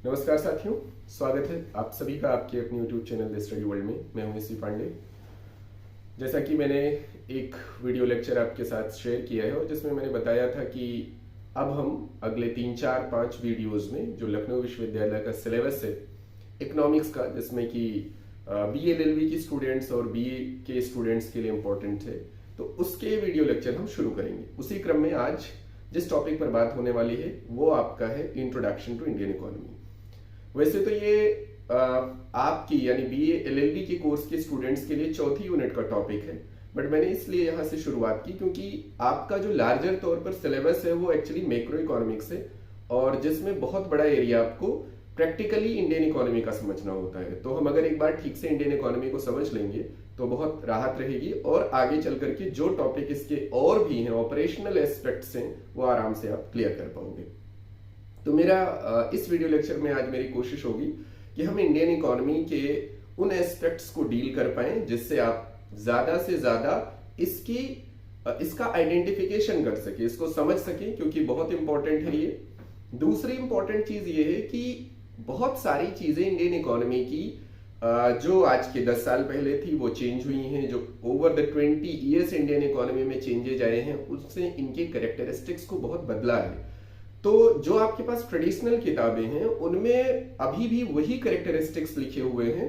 नमस्कार साथियों, स्वागत है आप सभी का आपके अपने YouTube channel the study world में। मैं हूं एससी पांडे। जैसा कि मैंने एक वीडियो लेक्चर आपके साथ शेयर किया है और जिसमें मैंने बताया था कि अब हम अगले 3-4-5 वीडियोस में जो लखनऊ विश्वविद्यालय का सिलेबस है इकोनॉमिक्स का, जिसमें कि BA LLB की स्टूडेंट्स और BA के स्टूडेंट्स के लिए इम्पोर्टेंट है, तो उसके वीडियो लेक्चर हम शुरू करेंगे। उसी क्रम में आज जिस टॉपिक पर बात होने वाली है वो आपका है इंट्रोडक्शन टू इंडियन इकोनॉमी। वैसे तो ये आपकी यानी BA LLB के कोर्स के स्टूडेंट्स के लिए चौथी यूनिट का टॉपिक है, बट मैंने इसलिए यहाँ से शुरुआत की क्योंकि आपका जो लार्जर तौर पर सिलेबस है वो एक्चुअली मैक्रो इकोनॉमिक्स है और जिसमें बहुत बड़ा एरिया आपको प्रैक्टिकली इंडियन इकोनॉमी का समझना होता है। तो हम अगर एक बार ठीक से इंडियन इकोनॉमी को समझ लेंगे तो बहुत राहत रहेगी और आगे चल करके जो टॉपिक इसके और भी हैं ऑपरेशनल एस्पेक्ट्स हैं वो आराम से आप क्लियर कर पाओगे। तो मेरा इस वीडियो लेक्चर में आज मेरी कोशिश होगी कि हम इंडियन इकोनॉमी के उन एस्पेक्ट्स को डील कर पाए जिससे आप ज्यादा से ज्यादा इसका आइडेंटिफिकेशन कर सके, इसको समझ सके, क्योंकि बहुत इंपॉर्टेंट है ये। दूसरी इंपॉर्टेंट चीज ये है कि बहुत सारी चीजें इंडियन इकोनॉमी की जो आज के 10 साल पहले थी वो चेंज हुई हैं, जो over the 20 years Indian economy में चेंजेज आए हैं उससे इनके कैरेक्टरिस्टिक्स को बहुत बदला है। तो जो आपके पास ट्रेडिशनल किताबें हैं उनमें अभी भी वही कैरेक्टरिस्टिक्स लिखे हुए हैं,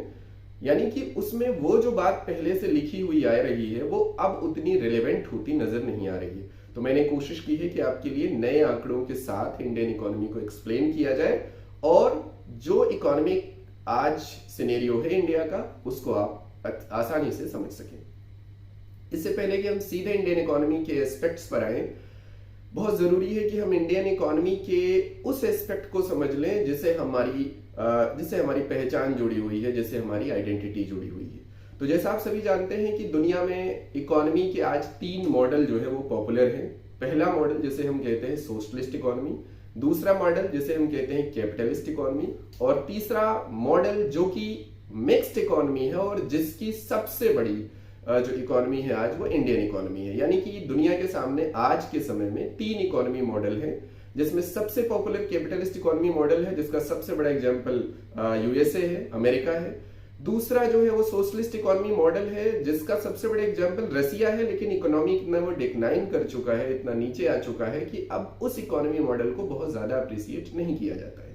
यानी कि उसमें वो जो बात पहले से लिखी हुई आ रही है वो अब उतनी रिलेवेंट होती नजर नहीं आ रही है। तो मैंने कोशिश की है कि आपके लिए नए आंकड़ों के साथ इंडियन इकोनॉमी को एक्सप्लेन किया जाए और जो इकोनॉमिक आज सिनेरियो है इंडिया का उसको आप आसानी से समझ सकें। इससे पहले कि हम सीधे इंडियन इकोनॉमी के एस्पेक्ट्स पर आए, बहुत जरूरी है कि हम इंडियन इकोनॉमी के उस एस्पेक्ट को समझ लें जिससे हमारी पहचान जुड़ी हुई है, जिससे हमारी आइडेंटिटी जुड़ी हुई है। तो जैसा आप सभी जानते हैं कि दुनिया में इकोनॉमी के आज 3 मॉडल जो है वो पॉपुलर हैं। पहला मॉडल जिसे हम कहते हैं सोशलिस्ट इकोनॉमी, दूसरा मॉडल जिसे हम कहते हैं कैपिटलिस्ट इकोनॉमी और तीसरा मॉडल जो कि मिक्स्ड इकोनॉमी है और जिसकी सबसे बड़ी जो इकोनॉमी है आज वो इंडियन इकोनॉमी है। यानी कि दुनिया के सामने आज के समय में 3 इकोनॉमी मॉडल है, जिसमें सबसे पॉपुलर कैपिटलिस्ट इकोनॉमी मॉडल है जिसका सबसे बड़ा एग्जांपल USA है, अमेरिका है। दूसरा जो है वो सोशलिस्ट इकोनॉमी मॉडल है जिसका सबसे बड़ा एग्जांपल रसिया है, लेकिन इकोनॉमी इतना वो डिक्लाइन कर चुका है, इतना नीचे आ चुका है कि अब उस इकोनॉमी मॉडल को बहुत ज्यादा अप्रिसिएट नहीं किया जाता है।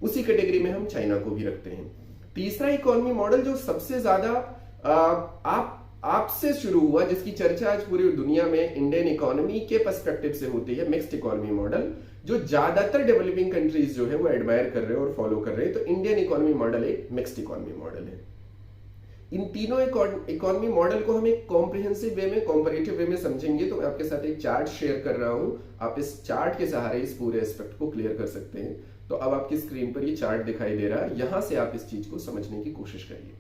उसी कैटेगरी में हम चाइना को भी रखते हैं। तीसरा इकोनॉमी मॉडल जो सबसे ज्यादा आपसे शुरू हुआ, जिसकी चर्चा आज पूरी दुनिया में इंडियन इकोनॉमी के पर्सपेक्टिव से होती है, मिक्स्ड इकोनॉमी मॉडल, जो ज्यादातर डेवलपिंग कंट्रीज जो है वो एडमायर कर रहे हैं और फॉलो कर रहे हैं। तो इंडियन इकोनॉमी मॉडल एक मिक्स्ड इकोनॉमी मॉडल है। इन तीनों इकोनॉमी मॉडल को हम एक कॉम्प्रिहेंसिव वे में, कॉम्परेटिव वे में समझेंगे। तो मैं आपके साथ एक चार्ट शेयर कर रहा हूं, आप इस चार्ट के सहारे इस पूरे एस्पेक्ट को क्लियर कर सकते हैं। तो अब आपकी स्क्रीन पर ये चार्ट दिखाई दे रहा है, यहां से आप इस चीज को समझने की कोशिश करिए।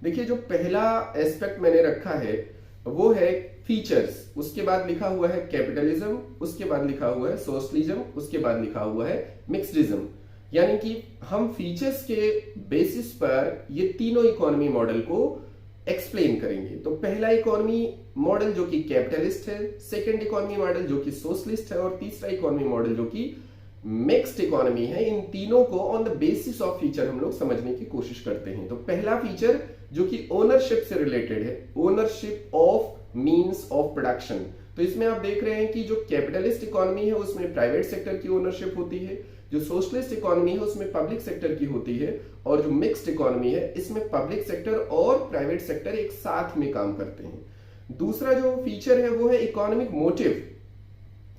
देखिए, जो पहला एस्पेक्ट मैंने रखा है वो है फीचर्स, उसके बाद लिखा हुआ है कैपिटलिज्म, उसके बाद लिखा हुआ है सोशलिज्म, उसके बाद लिखा हुआ है मिक्स्डिज्म। यानी कि हम फीचर्स के बेसिस पर ये तीनों इकोनॉमी मॉडल को एक्सप्लेन करेंगे। तो पहला इकोनॉमी मॉडल जो कि कैपिटलिस्ट है, सेकंड इकोनॉमी मॉडल जो कि सोशलिस्ट है और तीसरा इकोनॉमी मॉडल जो कि मिक्स्ड इकोनॉमी है। इन तीनों को on the basis of feature हम लोग समझने की कोशिश करते हैं। तो पहला फीचर जो कि ओनरशिप से रिलेटेड है, ownership of means of production. तो इसमें आप देख रहे हैं कि जो कैपिटलिस्ट इकोनॉमी है उसमें प्राइवेट सेक्टर की ओनरशिप होती है, जो सोशलिस्ट इकोनॉमी है उसमें पब्लिक सेक्टर की होती है और जो मिक्स्ड इकोनॉमी है इसमें पब्लिक सेक्टर और प्राइवेट सेक्टर एक साथ में काम करते हैं। दूसरा जो फीचर है वो है इकोनॉमिक मोटिव।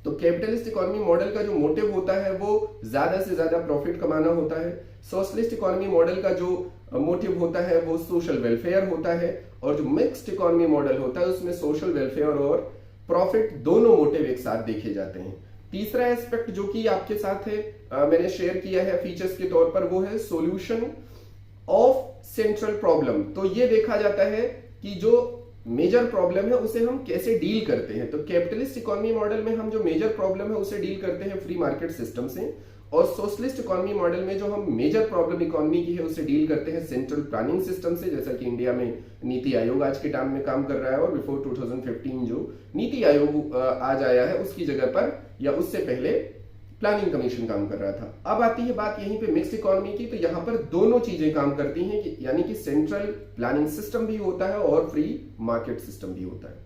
तो कैपिटलिस्ट इकोनॉमी मॉडल का जो मोटिव होता है वो ज्यादा से ज्यादा प्रॉफिट कमाना होता है। सोशलिस्ट इकोनॉमी मॉडल का जो मोटिव होता है वो सोशल वेलफेयर होता है और जो मिक्स्ड इकोनॉमी मॉडल होता है उसमें सोशल वेलफेयर और प्रॉफिट दोनों मोटिव एक साथ देखे जाते हैं। तीसरा एस्पेक्ट जो कि आपके साथ है, मैंने शेयर किया है फीचर्स के तौर पर, वो है सॉल्यूशन ऑफ सेंट्रल प्रॉब्लम। तो ये देखा जाता है कि जो मेजर प्रॉब्लम है उसे हम कैसे डील करते हैं। तो कैपिटलिस्ट इकोनॉमी मॉडल में हम जो मेजर प्रॉब्लम है उसे डील करते हैं फ्री मार्केट सिस्टम से, और सोशलिस्ट इकोनॉमी मॉडल में जो हम मेजर प्रॉब्लम इकोनॉमी की है उसे डील करते हैं सेंट्रल प्लानिंग सिस्टम से। जैसा कि इंडिया में नीति आयोग आज के टाइम में काम कर रहा है और बिफोर 2015 जो नीति आयोग आज आया है उसकी जगह पर या उससे पहले प्लानिंग कमीशन काम कर रहा था। अब आती है बात यहीं पे मिक्स्ड इकोनॉमी की, तो यहां पर दोनों चीजें काम करती हैं कि यानी कि सेंट्रल प्लानिंग सिस्टम भी होता है और फ्री मार्केट सिस्टम भी होता है।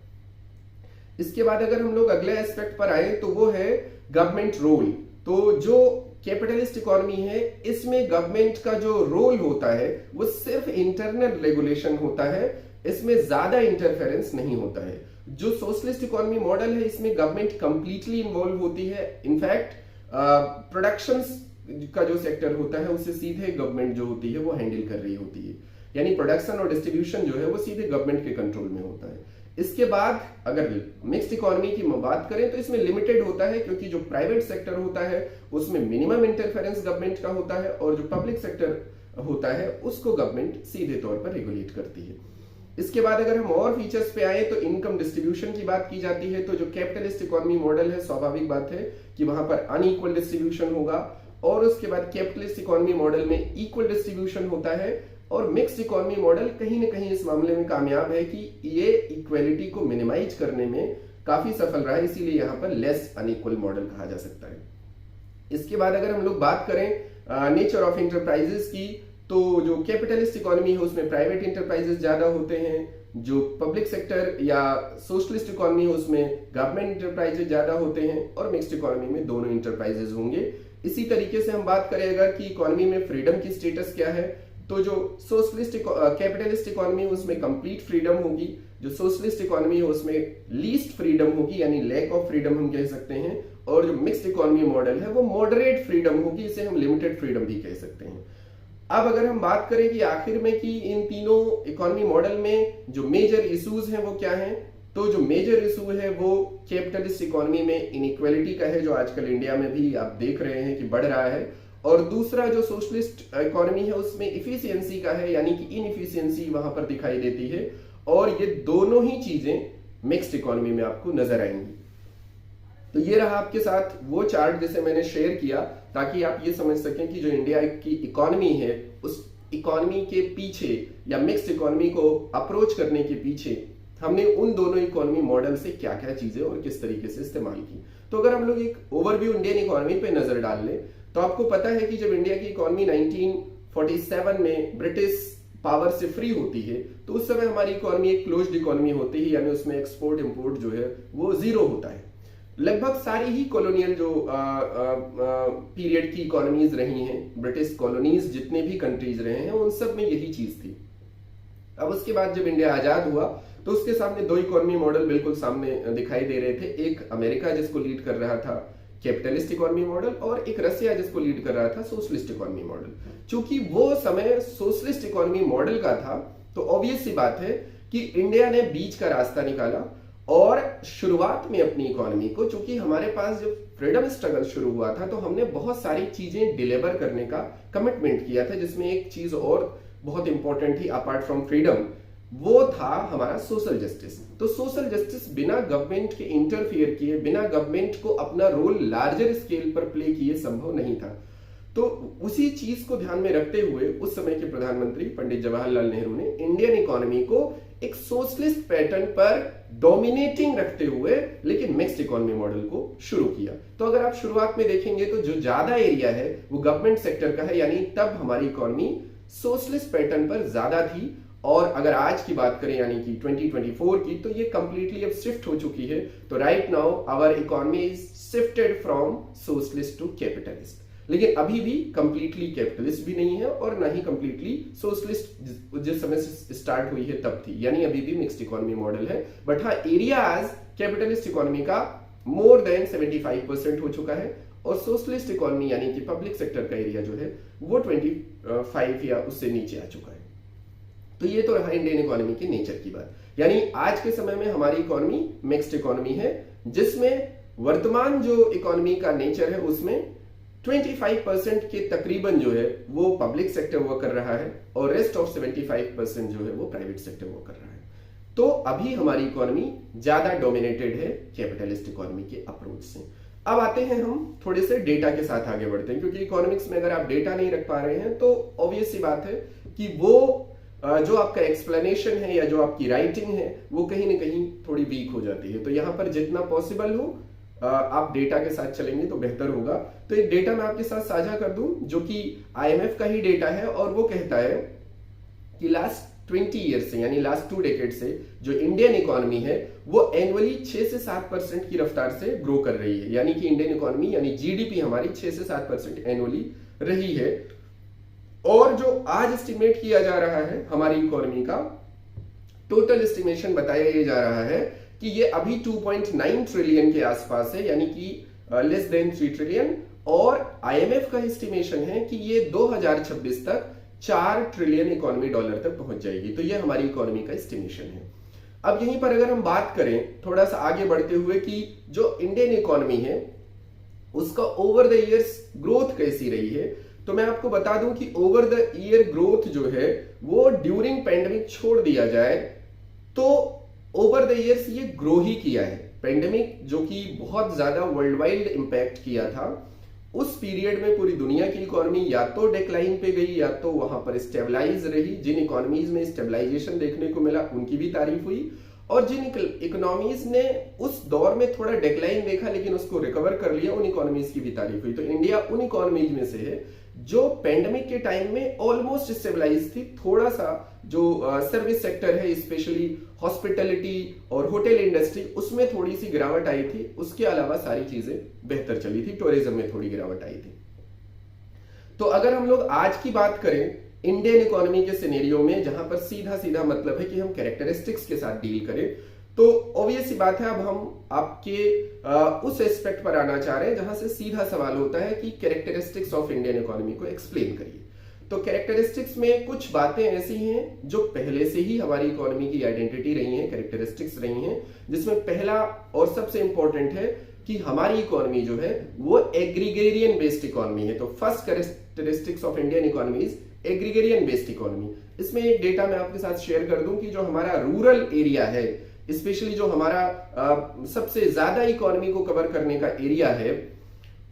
इसके बाद अगर हम लोग अगले एस्पेक्ट पर आए तो वो है गवर्नमेंट रोल। तो जो कैपिटलिस्ट इकोनॉमी है इसमें गवर्नमेंट का जो रोल होता है वो सिर्फ इंटरनल रेगुलेशन होता है, इसमें ज्यादा इंटरफेरेंस नहीं होता है। जो सोशलिस्ट इकोनॉमी मॉडल है इसमें गवर्नमेंट कंप्लीटली इन्वॉल्व होती है। इनफैक्ट प्रोडक्शन का जो सेक्टर होता है उसे सीधे गवर्नमेंट जो होती है वो हैंडल कर रही होती है, यानी प्रोडक्शन और डिस्ट्रीब्यूशन जो है वो सीधे गवर्नमेंट के कंट्रोल में होता है। इसके बाद अगर मिक्स्ड इकोनॉमी की बात करें तो इसमें लिमिटेड होता है, क्योंकि जो प्राइवेट सेक्टर होता है उसमें मिनिमम इंटरफेरेंस गवर्नमेंट का होता है और जो पब्लिक सेक्टर होता है उसको गवर्नमेंट सीधे तौर पर रेगुलेट करती है। इसके बाद अगर हम और फीचर्स पे आए तो इनकम डिस्ट्रीब्यूशन की बात की जाती है। तो जो कैपिटलिस्ट इकोनॉमी मॉडल है स्वाभाविक बात है कि वहां पर अनइक्वल डिस्ट्रीब्यूशन होगा, और उसके बाद कैपिटलिस्ट इकोनॉमी मॉडल में इक्वल डिस्ट्रीब्यूशन होता है, और मिक्स्ड इकोनॉमी मॉडल कहीं ना कहीं इस मामले में कामयाब है कि ये इक्वेलिटी को मिनिमाइज करने में काफी सफल रहा है, इसीलिए यहां पर लेस अनइक्वल मॉडल कहा जा सकता है। इसके बाद अगर हम लोग बात करें नेचर ऑफ इंटरप्राइजेस की, तो जो कैपिटलिस्ट इकोनॉमी है उसमें प्राइवेट इंटरप्राइजेस ज्यादा होते हैं, जो पब्लिक सेक्टर या सोशलिस्ट इकोनॉमी है उसमें गवर्नमेंट इंटरप्राइजेस ज्यादा होते हैं, और मिक्स्ड इकोनॉमी में दोनों इंटरप्राइजेस होंगे। इसी तरीके से हम बात करें अगर कि इकोनॉमी में फ्रीडम की स्टेटस क्या है, तो जो सोशलिस्ट कैपिटलिस्ट इकोनॉमी है उसमें कंप्लीट फ्रीडम होगी, जो सोशलिस्ट इकोनॉमी है उसमें लीस्ट फ्रीडम होगी यानी लैक ऑफ फ्रीडम हम कह सकते हैं, और जो मिक्स्ड इकोनॉमी मॉडल है वो मॉडरेट फ्रीडम होगी, इसे हम लिमिटेड फ्रीडम भी कह सकते हैं। अब अगर हम बात करें कि आखिर में कि इन तीनों इकोनॉमी मॉडल में जो मेजर इश्यूज हैं वो क्या हैं, तो जो मेजर इशू है वो कैपिटलिस्ट इकोनॉमी में इनइक्वालिटी का है, जो आजकल इंडिया में भी आप देख रहे हैं कि बढ़ रहा है, और दूसरा जो सोशलिस्ट इकोनॉमी है उसमें इफिशियंसी का है, यानी कि इनइफिशियंसी वहां पर दिखाई देती है, और ये दोनों ही चीजें मिक्स्ड इकोनॉमी में आपको नजर आएंगी। तो ये रहा आपके साथ वो चार्ट जिसे मैंने शेयर किया, ताकि आप ये समझ सकें कि जो इंडिया की इकोनॉमी है उस इकोनॉमी के पीछे या मिक्स्ड इकोनॉमी को अप्रोच करने के पीछे हमने उन दोनों इकोनॉमी मॉडल से क्या क्या चीजें और किस तरीके से इस्तेमाल की। तो अगर हम लोग एक ओवरव्यू इंडियन इकोनॉमी पे नजर डाल लें तो आपको पता है कि जब इंडिया की इकोनॉमी 1947 में ब्रिटिश पावर से फ्री होती है तो उस समय हमारी इकोनॉमी एक क्लोज्ड इकोनॉमी होती है, यानी उसमें एक्सपोर्ट इंपोर्ट जो है वो जीरो होता है। लगभग सारी ही कॉलोनियल जो पीरियड की इकोनॉमीज रही हैं, ब्रिटिश कॉलोनीज जितने भी कंट्रीज रहे हैं उन सब में यही चीज थी। अब उसके बाद जब इंडिया आजाद हुआ तो उसके सामने दो इकोनॉमी मॉडल बिल्कुल सामने दिखाई दे रहे थे, एक अमेरिका जिसको लीड कर रहा था कैपिटलिस्ट इकोनॉमी मॉडल, और एक रशिया जिसको लीड कर रहा था सोशलिस्ट इकोनॉमी मॉडल। चूंकि वो समय सोशलिस्ट इकोनॉमी मॉडल का था तो ऑब्वियस सी बात है कि इंडिया ने बीच का रास्ता निकाला, और शुरुआत में अपनी इकोनॉमी को, चूंकि हमारे पास जब फ्रीडम स्ट्रगल शुरू हुआ था तो हमने बहुत सारी चीजें डिलीवर करने का कमिटमेंट किया था, जिसमें एक चीज और बहुत इंपॉर्टेंट थी अपार्ट फ्रॉम फ्रीडम, वो था हमारा सोशल जस्टिस। तो सोशल जस्टिस बिना गवर्नमेंट के इंटरफियर किए, बिना गवर्नमेंट को अपना रोल लार्जर स्केल पर प्ले किए संभव नहीं था। तो उसी चीज को ध्यान में रखते हुए उस समय के प्रधानमंत्री पंडित जवाहरलाल नेहरू ने इंडियन इकोनॉमी को एक सोशलिस्ट पैटर्न पर डोमिनेटिंग रखते हुए लेकिन मिक्स्ड इकोनॉमी मॉडल को शुरू किया। तो अगर आप शुरुआत में देखेंगे तो जो ज्यादा एरिया है वो गवर्नमेंट सेक्टर का है, यानी तब हमारी इकोनॉमी सोशलिस्ट पैटर्न पर ज्यादा थी। और अगर आज की बात करें यानी कि 2024 की, तो ये कंप्लीटली अब शिफ्ट हो चुकी है। तो right now our economy is shifted from socialist to capitalist, लेकिन अभी भी कंप्लीटली कैपिटलिस्ट भी नहीं है और ना ही कंप्लीटली सोशलिस्ट जिस समय से स्टार्ट हुई है तब थी, यानी अभी भी मिक्स्ड इकोनॉमी मॉडल है। बट हाँ, एरियाज कैपिटलिस्ट इकोनॉमी का मोर देन 75% हो चुका है, और सोशलिस्ट इकोनॉमी यानी कि पब्लिक सेक्टर का एरिया जो है वो 25 या उससे नीचे आ चुका है। तो ये तो रहा इंडियन इकोनॉमी के नेचर की बात, यानी आज के समय में हमारी इकोनॉमी मिक्स्ड इकोनॉमी है, जिसमें वर्तमान जो इकोनॉमी का नेचर है उसमें 25% के तकरीबन जो है वो पब्लिक सेक्टर वर्क कर रहा है, और रेस्ट ऑफ 75% जो है वो प्राइवेट सेक्टर वर्क कर रहा है। तो अभी हमारी इकोनॉमी ज्यादा डोमिनेटेड है कैपिटलिस्ट इकोनॉमी के अप्रोच से। अब आते हैं हम थोड़े से डेटा के साथ आगे बढ़ते हैं, क्योंकि इकोनॉमिक्स में अगर आप डेटा नहीं रख पा रहे हैं तो ऑब्वियस सी बात है कि वो जो आपका एक्सप्लेनेशन है या जो आपकी राइटिंग है वो कहीं ना कहीं थोड़ी वीक हो जाती है। तो यहां पर जितना पॉसिबल हो आप डेटा के साथ चलेंगे तो बेहतर होगा। तो एक डेटा मैं आपके साथ साझा कर दूं जो कि IMF का ही डेटा है, और वो कहता है कि लास्ट 20 ईयर से, यानी लास्ट 2 डेकेड से जो इंडियन इकोनॉमी है वो एनुअली 6 से 7% की रफ्तार से ग्रो कर रही है। यानी कि इंडियन इकोनॉमी यानी GDP हमारी 6 से 7% एनुअली रही है। और जो आज एस्टिमेट किया जा रहा है हमारी इकोनॉमी का टोटल एस्टिमेशन बताया ये जा रहा है कि ये अभी 2.9 ट्रिलियन के आसपास है, यानी कि लेस देन 3 ट्रिलियन। और IMF का एस्टिमेशन है कि ये 2026 तक 4 ट्रिलियन इकोनॉमी डॉलर तक पहुंच जाएगी। तो ये हमारी इकोनॉमी का एस्टिमेशन है। अब यहीं पर अगर हम बात करें थोड़ा सा आगे बढ़ते हुए कि जो इंडियन इकोनॉमी है उसका ओवर द ईयर्स ग्रोथ कैसी रही है, तो मैं आपको बता दूं कि ओवर द ईयर ग्रोथ जो है वो ड्यूरिंग पैंडेमिक छोड़ दिया जाए तो ओवर द ईयर्स ये ग्रो ही किया है। पैंडेमिक जो कि बहुत ज्यादा वर्ल्ड वाइड इंपैक्ट किया था, उस पीरियड में पूरी दुनिया की इकोनॉमी या तो डिक्लाइन पे गई या तो वहां पर स्टेबलाइज रही। जिन इकोनॉमीज में स्टेबलाइजेशन देखने को मिला उनकी भी तारीफ हुई, और जिन इकोनॉमीज ने उस दौर में थोड़ा डिक्लाइन देखा लेकिन उसको रिकवर कर लिया, उन इकोनॉमीज की भी तारीफ हुई। तो इंडिया उन इकोनॉमीज में से है जो पैंडेमिक के टाइम में ऑलमोस्ट स्टेबलाइज थी। थोड़ा सा जो सर्विस सेक्टर है, स्पेशली हॉस्पिटैलिटी और होटल इंडस्ट्री, उसमें थोड़ी सी गिरावट आई थी। उसके अलावा सारी चीजें बेहतर चली थी। टूरिज्म में थोड़ी गिरावट आई थी। तो अगर हम लोग आज की बात करें इंडियन इकोनॉमी के सिनेरियो में, जहां पर सीधा सीधा मतलब है कि हम कैरेक्टरिस्टिक्स के साथ डील करें, तो ऑब्वियस सी बात है अब हम आपके उस एस्पेक्ट पर आना चाह रहे हैं जहां से सीधा सवाल होता है कि कैरेक्टरिस्टिक्स ऑफ इंडियन इकोनॉमी को एक्सप्लेन करिए। तो कैरेक्टरिस्टिक्स में कुछ बातें ऐसी हैं जो पहले से ही हमारी इकोनॉमी की आइडेंटिटी रही हैं, कैरेक्टरिस्टिक्स रही हैं, जिसमें पहला और सबसे इंपॉर्टेंट है कि हमारी इकोनॉमी जो है वो एग्रीगेरियन बेस्ड इकोनॉमी है। तो first characteristics of Indian economy is agrarian based economy. इसमें एक डेटा मैं आपके साथ शेयर कर दूं कि जो हमारा रूरल एरिया है, स्पेशली जो हमारा सबसे ज्यादा इकोनॉमी को कवर करने का एरिया है,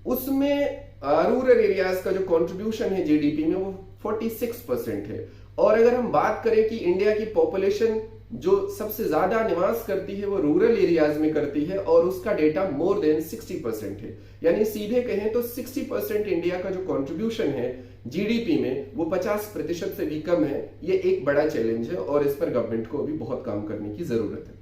उसमें रूरल एरियाज का जो कंट्रीब्यूशन है जीडीपी में वो 46% है। और अगर हम बात करें कि इंडिया की पॉपुलेशन जो सबसे ज्यादा निवास करती है वो रूरल एरियाज में करती है, और उसका डेटा मोर देन 60% है। यानी सीधे कहें तो 60% इंडिया का जो कंट्रीब्यूशन है जीडीपी में वो 50% से भी कम है। ये एक बड़ा चैलेंज है और इस पर गवर्नमेंट को अभी बहुत काम करने की जरूरत है।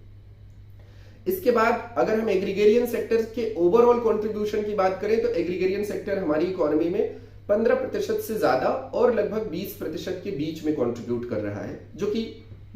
इसके बाद अगर हम एग्रीगेरियन सेक्टर के ओवरऑल कंट्रीब्यूशन की बात करें तो एग्रीगेरियन सेक्टर हमारी इकोनॉमी में 15% से ज्यादा और लगभग 20% के बीच में कंट्रीब्यूट कर रहा है, जो कि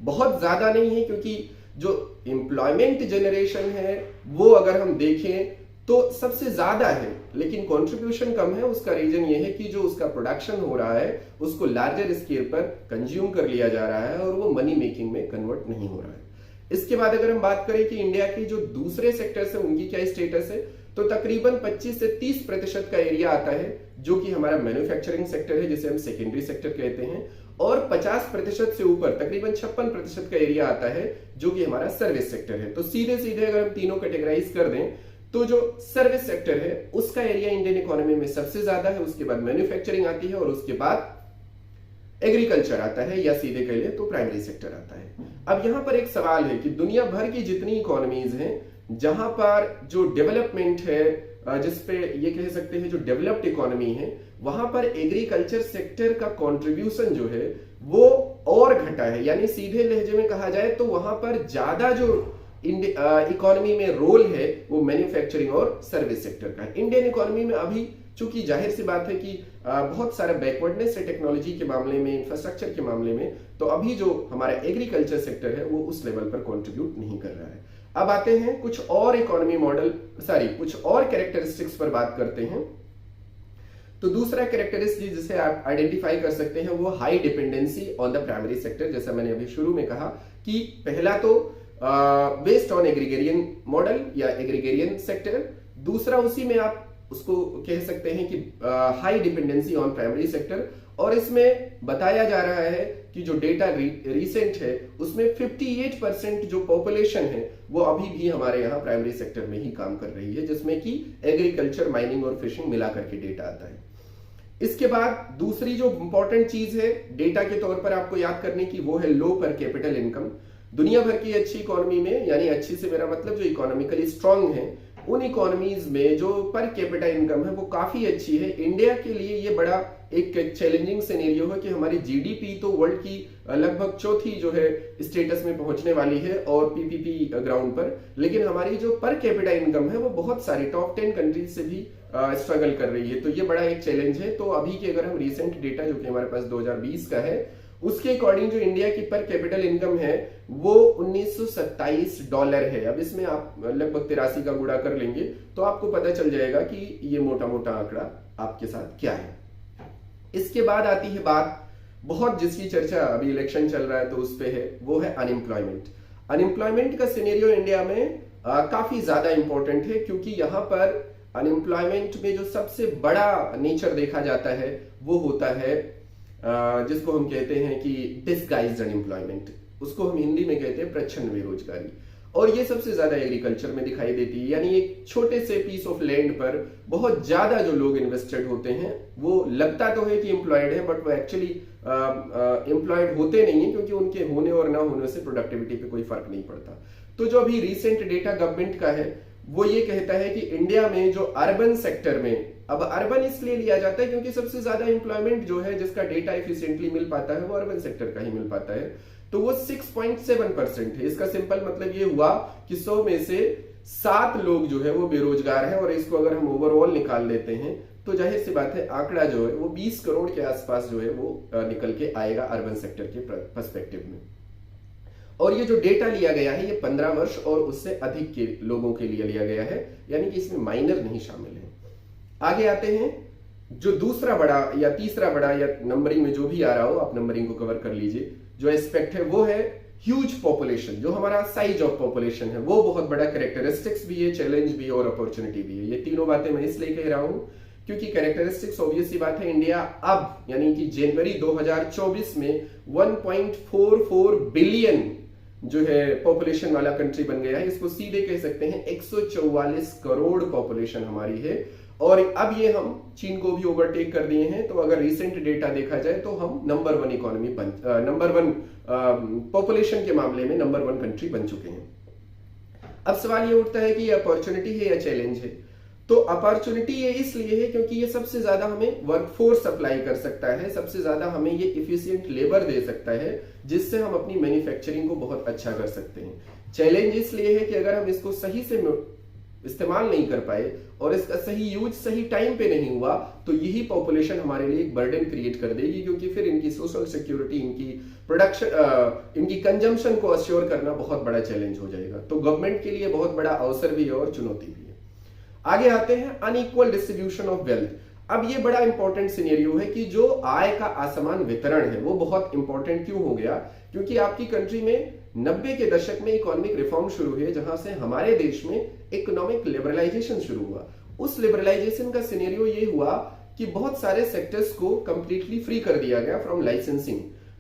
बहुत ज्यादा नहीं है, क्योंकि जो एम्प्लॉयमेंट जनरेशन है वो अगर हम देखें तो सबसे ज्यादा है, लेकिन कंट्रीब्यूशन कम है। उसका रीजन ये है कि जो उसका प्रोडक्शन हो रहा है उसको लार्जर स्केल पर कंज्यूम कर लिया जा रहा है और वो मनी मेकिंग में कन्वर्ट नहीं हो रहा है। इसके बाद अगर हम बात करें कि इंडिया की जो दूसरे सेक्टर्स है उनकी क्या स्टेटस है, तो तकरीबन 25 से 30% का एरिया आता है जो कि हमारा मैन्युफैक्चरिंग सेक्टर है, जिसे हम सेकेंडरी सेक्टर कहते हैं, और 50% से ऊपर तकरीबन 56% का एरिया आता है जो कि हमारा सर्विस सेक्टर है। तो सीधे सीधे अगर हम तीनों कैटेगराइज कर दें तो जो सर्विस सेक्टर है उसका एरिया इंडियन इकोनॉमी में सबसे ज्यादा है, उसके बाद मैन्युफैक्चरिंग आती है और उसके बाद एग्रीकल्चर आता है, या सीधे कह ले तो प्राइमरी सेक्टर आता है। अब यहां पर एक सवाल है कि दुनिया भर की जितनी इकोनॉमीज हैं जहां पर जो डेवलपमेंट है, जिसपे ये कह सकते हैं जो डेवलप्ड इकोनॉमी है, वहां पर एग्रीकल्चर सेक्टर का कंट्रीब्यूशन जो है वो और घटा है। यानी सीधे लहजे में कहा जाए तो वहां पर ज्यादा जो इकोनॉमी में रोल है वो मैन्युफैक्चरिंग और सर्विस सेक्टर का है। इंडियन इकोनॉमी में अभी चूंकि जाहिर सी बात है कि बहुत सारा बैकवर्डनेस है टेक्नोलॉजी के मामले में, इंफ्रास्ट्रक्चर के मामले में, तो अभी जो हमारा एग्रीकल्चर सेक्टर है वो उस लेवल पर कंट्रीब्यूट नहीं कर रहा है। अब आते हैं कुछ और इकोनॉमी मॉडल, कुछ और कैरेक्टरिस्टिक्स पर बात करते हैं। तो दूसरा कैरेक्टरिस्टिक जिसे आप आइडेंटिफाई कर सकते हैं वो high dependency on the primary sector. जैसा मैंने अभी शुरू में कहा कि पहला तो बेस्ड ऑन एग्रीगेरियन मॉडल या एग्रीगेरियन सेक्टर, दूसरा उसी में आप उसको कह सकते हैं कि high dependency on primary sector. और इसमें बताया जा रहा है कि जो डेटा रिसेंट है उसमें 58% जो पॉपुलेशन है वो अभी भी हमारे यहाँ प्राइमरी सेक्टर में ही काम कर रही है, जिसमें कि एग्रीकल्चर, माइनिंग और फिशिंग मिला करके डेटा आता है। इसके बाद दूसरी जो इंपॉर्टेंट चीज है डेटा के तौर पर आपको याद करने की वो है लो पर कैपिटल इनकम। दुनिया भर की अच्छी इकोनॉमी में, यानी अच्छी से मेरा मतलब जो इकोनॉमिकली स्ट्रांग है, उन इकोनॉमीज में जो पर कैपिटा इनकम है वो काफी अच्छी है। इंडिया के लिए ये बड़ा एक चैलेंजिंग सिनेरियो है कि हमारी जीडीपी तो वर्ल्ड की लगभग चौथी जो है स्टेटस में पहुंचने वाली है और पीपीपी ग्राउंड पर, लेकिन हमारी जो पर कैपिटा इनकम है वो बहुत सारी टॉप 10 कंट्रीज से भी स्ट्रगल कर रही है। तो ये बड़ा एक चैलेंज है। तो अभी के अगर हम रिसेंट डेटा जो कि हमारे पास 2020 का है उसके अकॉर्डिंग जो इंडिया की पर कैपिटल इनकम है वो $1927 है। अब इसमें आप लगभग 83 का गुणा कर लेंगे तो आपको पता चल जाएगा कि ये मोटा मोटा आंकड़ा आपके साथ क्या है। इसके बाद आती है बात बहुत जिसकी चर्चा अभी इलेक्शन चल रहा है तो उस पे है, वो है अनएम्प्लॉयमेंट। अनएम्प्लॉयमेंट का सिनेरियो इंडिया में काफी ज्यादा इंपॉर्टेंट है क्योंकि यहां पर अनएम्प्लॉयमेंट में जो सबसे बड़ा नेचर देखा जाता है वो होता है जिसको हम कहते हैं कि डिस्गाइज्ड अनएम्प्लॉयमेंट। उसको हम हिंदी में कहते हैं प्रच्छन्न बेरोजगारी। और ये सबसे ज्यादा एग्रीकल्चर में दिखाई देती है, यानी एक छोटे से पीस ऑफ लैंड पर बहुत ज्यादा जो लोग इन्वेस्टेड होते हैं वो लगता तो है कि एम्प्लॉयड है बट वो एक्चुअली एम्प्लॉयड होते नहीं है क्योंकि उनके होने और ना होने से प्रोडक्टिविटी पे कोई फर्क नहीं पड़ता। तो जो अभी रिसेंट डेटा गवर्नमेंट का है वो ये कहता है कि इंडिया में जो अर्बन सेक्टर में, अब अर्बन इसलिए लिया जाता है क्योंकि सबसे ज्यादा एम्प्लॉयमेंट जो है जिसका डेटा एफिशिएंटली मिल पाता है वो अर्बन सेक्टर का ही मिल पाता है, तो वो 6.7% है। इसका सिंपल मतलब ये हुआ कि 100 में से 7 लोग जो है वो बेरोजगार है। और इसको अगर हम ओवरऑल निकाल लेते हैं तो जाहिर सी बात है आंकड़ा जो है वो 20 करोड़ के आसपास जो है वो निकल के आएगा अर्बन सेक्टर के पर्सपेक्टिव में। और ये जो डेटा लिया गया है ये 15 वर्ष और उससे अधिक के लोगों के लिए लिया गया है, यानी कि इसमें माइनर नहीं शामिल है। आगे आते हैं जो दूसरा बड़ा या तीसरा बड़ा या नंबरिंग में जो भी आ रहा हो आप नंबरिंग को कवर कर लीजिए, जो एस्पेक्ट है वो है ह्यूज पॉपुलेशन। जो हमारा साइज ऑफ पॉपुलेशन है वो बहुत बड़ा कैरेक्टरिस्टिक्स भी है, चैलेंज भी है और अपॉर्चुनिटी भी है। ये तीनों बातें मैं इसलिए कह रहा हूं क्योंकि कैरेक्टरिस्टिक्स ऑब्वियस सी बात है, इंडिया अब यानी कि जनवरी 2024 में 1.44 बिलियन जो है पॉपुलेशन वाला कंट्री बन गया है। इसको सीधे कह सकते हैं 144 करोड़ पॉपुलेशन हमारी है और अब ये हम चीन को भी ओवरटेक कर दिए हैं। तो अगर रिसेंट डेटा देखा जाए तो हम नंबर 1 इकोनॉमी नंबर 1 पॉपुलेशन के मामले में नंबर 1 कंट्री बन चुके हैं। अब सवाल ये उठता है कि ये अपॉर्चुनिटी है या चैलेंज है। तो अपॉर्चुनिटी ये इसलिए है क्योंकि ये सबसे ज्यादा हमें वर्कफोर्स सप्लाई कर सकता है, सबसे ज्यादा हमें ये इफिशिएंट लेबर दे सकता है जिससे हम अपनी मैन्युफैक्चरिंग को बहुत अच्छा कर सकते हैं। चैलेंज इसलिए है कि अगर हम इसको सही से इस्तेमाल नहीं कर पाए और इसका सही यूज सही टाइम पे नहीं हुआ तो यही पॉपुलेशन हमारे लिए एक बर्डन क्रिएट कर देगी क्योंकि फिर इनकी सोशल सिक्योरिटी, इनकी प्रोडक्शन, इनकी कंजम्पशन को अश्योर करना बहुत बड़ा चैलेंज हो जाएगा। तो गवर्नमेंट के लिए बहुत बड़ा अवसर भी है और चुनौती भी है। आगे आते हैं अनइक्वल डिस्ट्रीब्यूशन ऑफ वेल्थ। अब ये बड़ा इंपॉर्टेंट सिनेरियो है कि जो आय का असमान वितरण है वो बहुत इंपॉर्टेंट क्यों हो गया, क्योंकि आपकी कंट्री में 90 के दशक में इकोनॉमिक रिफॉर्म शुरू हुए जहां से हमारे देश में इकोनॉमिक लिबरलाइजेशन शुरू हुआ। उस लिबरलाइजेशन का सिनेरियो ये हुआ कि बहुत सारे सेक्टर्स को कंप्लीटली फ्री कर दिया गया फ्रॉम लाइसेंसिंग।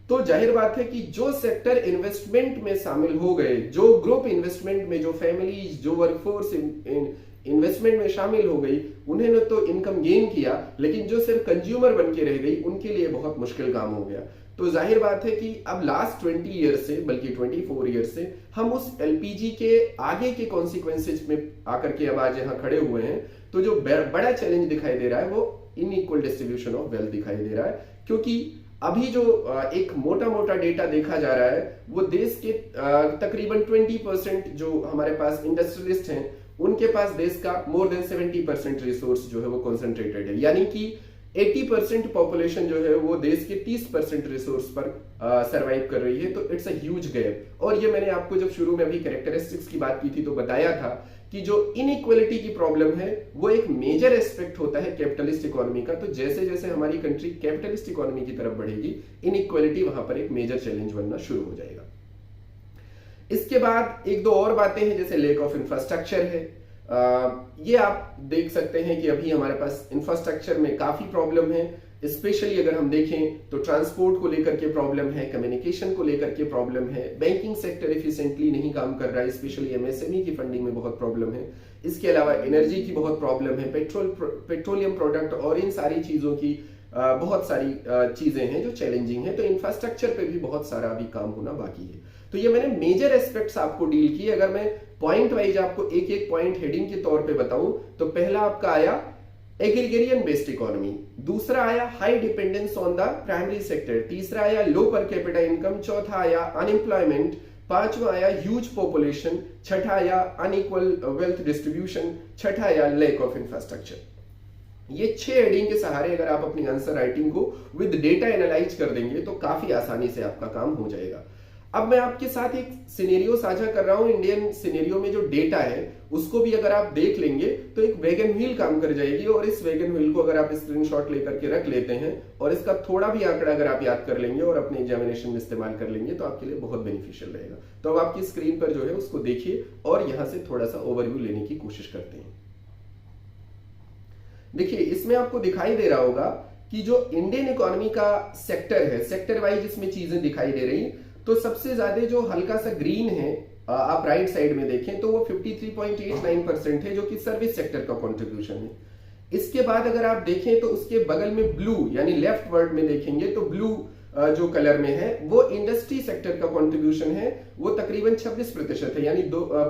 तो जाहिर बात है कि जो सेक्टर इन्वेस्टमेंट में शामिल हो गए, जो ग्रुप इन्वेस्टमेंट में, जो फैमिलीज, जो वर्कफोर्स इन्वेस्टमेंट में शामिल हो गई, उन्होंने तो इनकम गेन किया, लेकिन जो सिर्फ कंज्यूमर बन के रह गई उनके लिए बहुत मुश्किल काम हो गया। तो जाहिर बात है कि अब लास्ट 20 ईयर से, बल्कि 24 ईयर से हम उस एलपीजी के आगे के कॉन्सिक्वेंसेज में आकर के अब आज यहाँ खड़े हुए हैं। तो जो बड़ा चैलेंज दिखाई दे रहा है वो इनइक्वल डिस्ट्रीब्यूशन ऑफ वेल्थ दिखाई दे रहा है, क्योंकि अभी जो एक मोटा मोटा डेटा देखा जा रहा है वो देश के तकरीबन 20% जो हमारे पास इंडस्ट्रियलिस्ट हैं उनके पास देश का मोर देन 70% रिसोर्स जो है वो कॉन्सेंट्रेटेड है, यानी कि 80% पॉपुलेशन जो है वो देश के 30% रिसोर्स पर सरवाइव कर रही है। तो इट्स अ ह्यूज गैप। और ये मैंने आपको जब शुरू में अभी कैरेक्टरिस्टिक्स की बात की थी तो बताया था कि जो इनइक्वालिटी की प्रॉब्लम है वो एक मेजर एस्पेक्ट होता है कैपिटलिस्ट इकोनॉमी का। तो जैसे जैसे हमारी कंट्री कैपिटलिस्ट इकोनॉमी की तरफ बढ़ेगी, इनइक्वालिटी वहां पर एक मेजर चैलेंज बनना शुरू हो जाएगा। इसके बाद एक दो और बातें हैं, जैसे लेक ऑफ इंफ्रास्ट्रक्चर है। ये आप देख सकते हैं कि अभी हमारे पास इंफ्रास्ट्रक्चर में काफी प्रॉब्लम है, स्पेशली अगर हम देखें तो ट्रांसपोर्ट को लेकर के प्रॉब्लम है, कम्युनिकेशन को लेकर के प्रॉब्लम है, बैंकिंग सेक्टर एफिशिएंटली नहीं काम कर रहा है, स्पेशली एमएसएमई की फंडिंग में बहुत प्रॉब्लम है। इसके अलावा एनर्जी की बहुत प्रॉब्लम है, पेट्रोलियम प्रोडक्ट और इन सारी चीजों की बहुत सारी चीजें हैं जो चैलेंजिंग है। तो इंफ्रास्ट्रक्चर पे भी बहुत सारा अभी काम होना बाकी है। तो ये मैंने मेजर एस्पेक्ट्स आपको डील किए। अगर मैं पॉइंट वाइज आपको एक एक पॉइंट हेडिंग के तौर पे बताऊं तो पहला आपका आया एग्रीगेरियन बेस्ड इकोनॉमी, दूसरा आया high dependence on the primary sector, तीसरा आया लो पर कैपिटा इनकम, चौथा आया अनएम्प्लॉयमेंट, पांचवा आया ह्यूज पॉपुलेशन, छठा आया अनइक्वल वेल्थ डिस्ट्रीब्यूशन, छठा आया लैक ऑफ इंफ्रास्ट्रक्चर। ये 6 हेडिंग के सहारे अगर आप अपनी आंसर राइटिंग को विद डेटा एनालाइज कर देंगे तो काफी आसानी से आपका काम हो जाएगा। अब मैं आपके साथ एक सिनेरियो साझा कर रहा हूं। इंडियन सिनेरियो में जो डेटा है उसको भी अगर आप देख लेंगे तो एक वैगन व्हील काम कर जाएगी, और इस वैगन व्हील को अगर आप स्क्रीनशॉट लेकर के रख लेते हैं और इसका थोड़ा भी आंकड़ा अगर आप याद कर लेंगे और अपने एग्जामिनेशन में इस्तेमाल कर लेंगे तो आपके लिए बहुत बेनिफिशियल रहेगा। तो अब आपकी स्क्रीन पर जो है उसको देखिए और यहां से थोड़ा सा ओवरव्यू लेने की कोशिश करते हैं। देखिए, इसमें आपको दिखाई दे रहा होगा कि जो इंडियन इकोनॉमी का सेक्टर है, सेक्टर वाइज इसमें चीजें दिखाई दे रही। तो सबसे ज्यादा जो हल्का सा ग्रीन है, आप राइट साइड में देखें तो वो 53.89% है, जो कि सर्विस सेक्टर का कंट्रीब्यूशन है। इसके बाद अगर आप देखें तो उसके बगल में ब्लू यानी लेफ्ट वर्ड में देखेंगे तो ब्लू जो कलर में है वो इंडस्ट्री सेक्टर का कंट्रीब्यूशन है, वो तकरीबन 26% है, यानी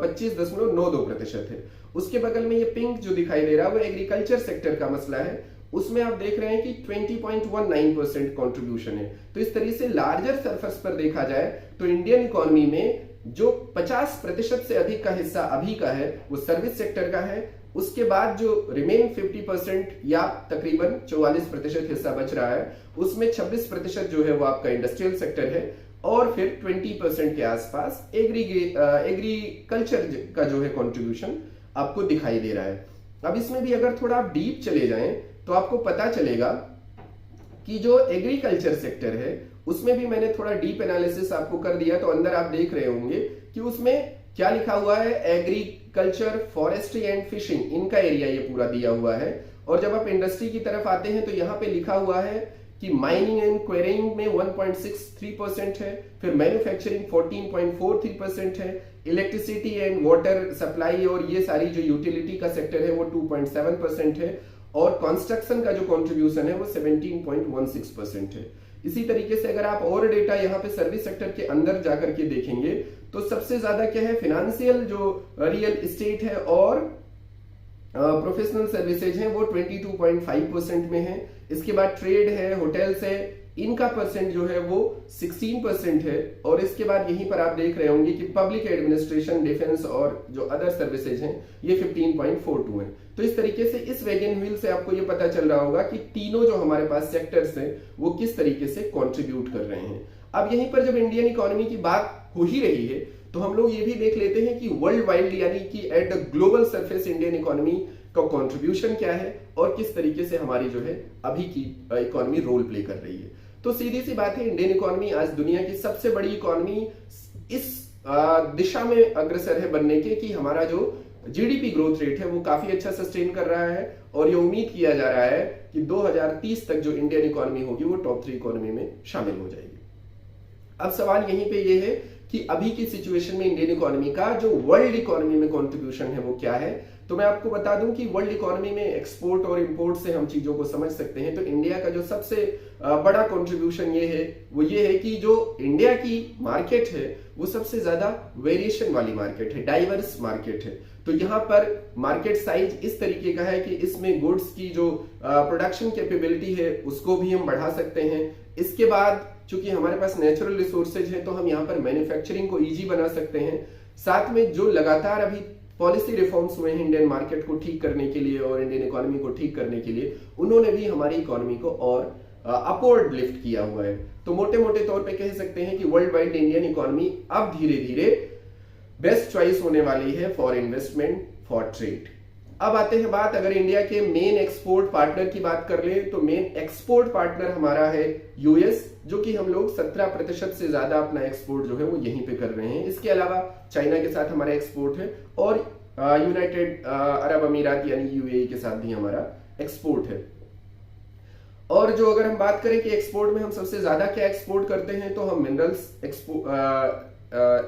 25.92% है। उसके बगल में ये पिंक जो दिखाई दे रहा है वो एग्रीकल्चर सेक्टर का मसला है, उसमें आप देख रहे हैं कि 20.19% कंट्रीब्यूशन है। तो इस तरीके से लार्जर सरफेस पर देखा जाए तो इंडियन इकोनॉमी में जो 50% से अधिक का हिस्सा अभी का है वो सर्विस सेक्टर का है। उसके बाद जो रिमेन 50% या तकरीबन 44% हिस्सा बच रहा है उसमें 26% जो है वो आपका इंडस्ट्रियल सेक्टर है, और फिर 20% के आसपास एग्रीकल्चर का जो है कंट्रीब्यूशन आपको दिखाई दे रहा है। अब इसमें भी अगर थोड़ा आप डीप चले जाएं तो आपको पता चलेगा कि जो एग्रीकल्चर सेक्टर है उसमें भी मैंने थोड़ा डीप एनालिसिस आपको कर दिया। तो अंदर आप देख रहे होंगे कि उसमें क्या लिखा हुआ है, एग्रीकल्चर, फॉरेस्ट्री एंड फिशिंग, इनका एरिया ये पूरा दिया हुआ है। और जब आप इंडस्ट्री की तरफ आते हैं तो यहाँ पे लिखा हुआ है कि माइनिंग एंड क्वेरिंग में 1.63% है, फिर मैन्युफैक्चरिंग 14.43% है, इलेक्ट्रिसिटी एंड वाटर सप्लाई और ये सारी जो यूटिलिटी का सेक्टर है वो 2.7% है, और कंस्ट्रक्शन का जो कंट्रीब्यूशन है वो 17.16% है। इसी तरीके से अगर आप और डेटा यहाँ पे सर्विस सेक्टर के अंदर जाकर के देखेंगे तो सबसे ज्यादा क्या है, फाइनेंशियल जो रियल एस्टेट है और प्रोफेशनल सर्विसेज हैं वो 22.5% में है। इसके बाद ट्रेड है, होटल्स है, इनका परसेंट जो है वो 16% है। और इसके बाद यहीं पर आप देख रहे होंगे कि पब्लिक एडमिनिस्ट्रेशन, डिफेंस और जो अदर सर्विसेज हैं ये 15.42 है। तो इस तरीके से इस वैगन व्हील से आपको ये पता चल रहा होगा कि तीनों जो हमारे पास सेक्टर्स हैं वो किस तरीके से कंट्रीब्यूट कर रहे हैं। अब यहीं पर जब इंडियन इकोनॉमी की बात हो ही रही है तो हम लोग ये भी देख लेते हैं कि वर्ल्ड वाइड यानी कि at the global surface Indian economy का कंट्रीब्यूशन क्या है और किस तरीके से हमारी जो है अभी की इकोनॉमी रोल प्ले कर रही है। तो सीधी सी बात है, इंडियन इकोनॉमी आज दुनिया की सबसे बड़ी इकोनॉमी इस दिशा में अग्रसर है बनने के कि हमारा जो जीडीपी ग्रोथ रेट है वो काफी अच्छा सस्टेन कर रहा है, और ये उम्मीद किया जा रहा है कि 2030 तक जो इंडियन इकोनॉमी होगी वो टॉप 3 इकोनॉमी में शामिल हो जाएगी। अब सवाल यहीं पे ये है कि अभी की सिचुएशन में इंडियन इकोनॉमी का जो वर्ल्ड इकोनॉमी में कंट्रीब्यूशन है वो क्या है। तो मैं आपको बता दूं कि वर्ल्ड इकोनॉमी में एक्सपोर्ट और इंपोर्ट से हम चीजों को समझ सकते हैं। तो इंडिया का जो सबसे बड़ा कंट्रीब्यूशन ये है कि जो इंडिया की मार्केट है वो सबसे ज्यादा वेरिएशन वाली मार्केट है, डाइवर्स मार्केट है। तो यहाँ पर मार्केट साइज इस तरीके का है कि इसमें गुड्स की जो प्रोडक्शन कैपेबिलिटी है उसको भी हम बढ़ा सकते हैं। इसके बाद चूंकि हमारे पास नेचुरल रिसोर्सेज है तो हम यहाँ पर मैन्युफैक्चरिंग को इजी बना सकते हैं। साथ में जो लगातार अभी पॉलिसी रिफॉर्म्स हुए हैं इंडियन मार्केट को ठीक करने के लिए और इंडियन इकोनॉमी को ठीक करने के लिए, उन्होंने भी हमारी इकोनॉमी को और अपवर्ड लिफ्ट किया हुआ है। तो मोटे मोटे तौर पे कह सकते हैं कि वर्ल्ड वाइड इंडियन इकोनॉमी अब धीरे धीरे बेस्ट चॉइस होने वाली है फॉर इन्वेस्टमेंट, फॉर ट्रेड। अब आते हैं बात, अगर इंडिया के मेन एक्सपोर्ट पार्टनर की बात कर ले तो मेन एक्सपोर्ट पार्टनर हमारा है यूएस, जो कि हम लोग 17% से ज्यादा अपना एक्सपोर्ट जो है वो यहीं पे कर रहे हैं। इसके अलावा चाइना के साथ हमारा एक्सपोर्ट है और यूनाइटेड अरब अमीरात यानी यूएई के साथ भी हमारा एक्सपोर्ट है। और जो अगर हम बात करें कि एक्सपोर्ट में हम सबसे ज्यादा क्या एक्सपोर्ट करते हैं तो हम मिनरल्स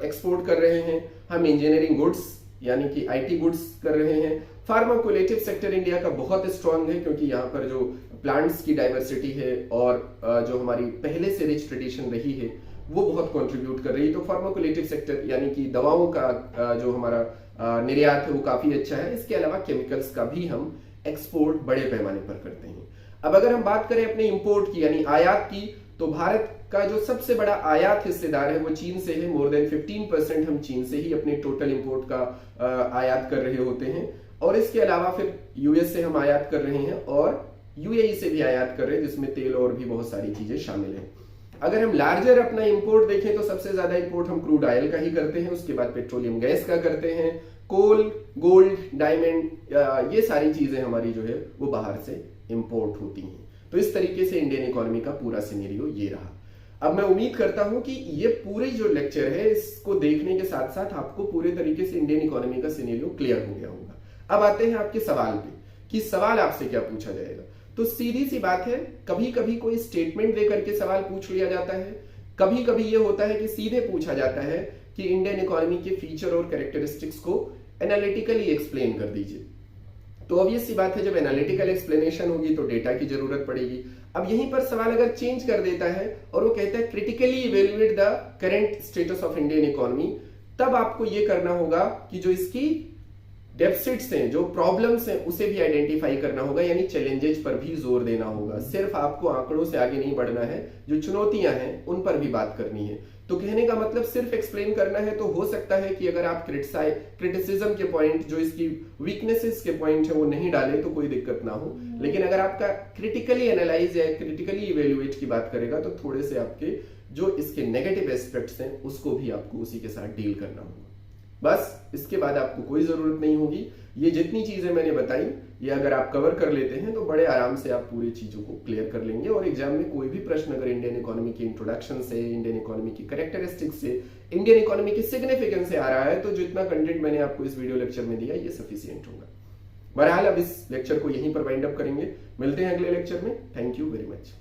एक्सपोर्ट कर रहे हैं, हम इंजीनियरिंग गुड्स यानी कि आईटी गुड्स कर रहे हैं, फार्माकोलेटिव सेक्टर इंडिया का बहुत स्ट्रांग है, क्योंकि यहाँ पर जो प्लांट्स की डाइवर्सिटी है और जो हमारी पहले से रिच ट्रेडिशन रही है वो बहुत कंट्रीब्यूट कर रही है। तो फार्माकोलेटिव सेक्टर यानी कि दवाओं का जो हमारा निर्यात है वो काफी अच्छा है। इसके अलावा केमिकल्स का भी हम एक्सपोर्ट बड़े पैमाने पर करते हैं। अब अगर हम बात करें अपने इंपोर्ट की यानी आयात की, तो भारत का जो सबसे बड़ा आयात हिस्सेदार है वो चीन से है। मोर देन 15% हम चीन से ही अपने टोटल इंपोर्ट का आयात कर रहे होते हैं। और इसके अलावा फिर यूएस से हम आयात कर रहे हैं और यूएई से भी आयात कर रहे हैं, जिसमें तेल और भी बहुत सारी चीजें शामिल हैं। अगर हम लार्जर अपना इंपोर्ट देखें तो सबसे ज्यादा इंपोर्ट हम क्रूड ऑयल का ही करते हैं, उसके बाद पेट्रोलियम गैस का करते हैं, कोल, गोल्ड, डायमंड, ये सारी चीजें हमारी जो है वो बाहर से इंपोर्ट होती हैं। तो इस तरीके से इंडियन इकोनॉमी का पूरा सिनेरियो ये रहा। अब मैं उम्मीद करता हूं कि ये पूरे जो लेक्चर है इसको देखने के साथ साथ आपको पूरे तरीके से इंडियन इकोनॉमी का सिनेरियो क्लियर हो गया होगा। अब आते हैं आपके सवाल पे कि सवाल आपसे क्या पूछा जाएगा। तो सीधी सी बात है, कभी कभी कोई स्टेटमेंट दे करके सवाल पूछ लिया जाता है, कभी कभी ये होता है कि सीधे पूछा जाता है कि इंडियन इकोनॉमी के फीचर और कैरेक्टरिस्टिक्स को एनालिटिकली एक्सप्लेन कर दीजिए। तो ऑब्वियस सी बात है, जब एनालिटिकल एक्सप्लेनेशन होगी तो डेटा की जरूरत पड़ेगी। अब यहीं पर सवाल अगर चेंज कर देता है और वो कहता है critically evaluate the current status of Indian economy, तब आपको ये करना होगा कि जो इसकी डेफिसिट्स हैं, जो प्रॉब्लम्स हैं, उसे भी आइडेंटिफाई करना होगा, यानी चैलेंजेस पर भी जोर देना होगा। सिर्फ आपको आंकड़ों से आगे नहीं बढ़ना है, जो चुनौतियां हैं उन पर भी बात करनी है। तो कहने का मतलब सिर्फ एक्सप्लेन करना है तो हो सकता है कि अगर आप क्रिटिसिज्म के पॉइंट, जो इसकी वीकनेसेस के पॉइंट है, वो नहीं डाले तो कोई दिक्कत ना हो। लेकिन अगर आपका क्रिटिकली एनालाइज या क्रिटिकली इवेल्युएट की बात करेगा तो थोड़े से आपके जो इसके नेगेटिव एस्पेक्ट्स हैं उसको भी आपको उसी के साथ डील करना होगा। बस इसके बाद आपको कोई जरूरत नहीं होगी। ये जितनी चीजें मैंने बताई ये अगर आप कवर कर लेते हैं तो बड़े आराम से आप पूरी चीजों को क्लियर कर लेंगे। और एग्जाम में कोई भी प्रश्न अगर इंडियन इकोनॉमी की इंट्रोडक्शन से, इंडियन इकोनॉमी की कैरेक्टरिस्टिक्स से, इंडियन इकोनॉमी की सिग्निफिकेंस से आ रहा है तो जितना कंटेंट मैंने आपको इस वीडियो लेक्चर में दिया ये सफिशिएंट होगा। बहरहाल अब इस लेक्चर को यहीं पर वाइंड अप करेंगे। मिलते हैं अगले लेक्चर में। Thank you very much.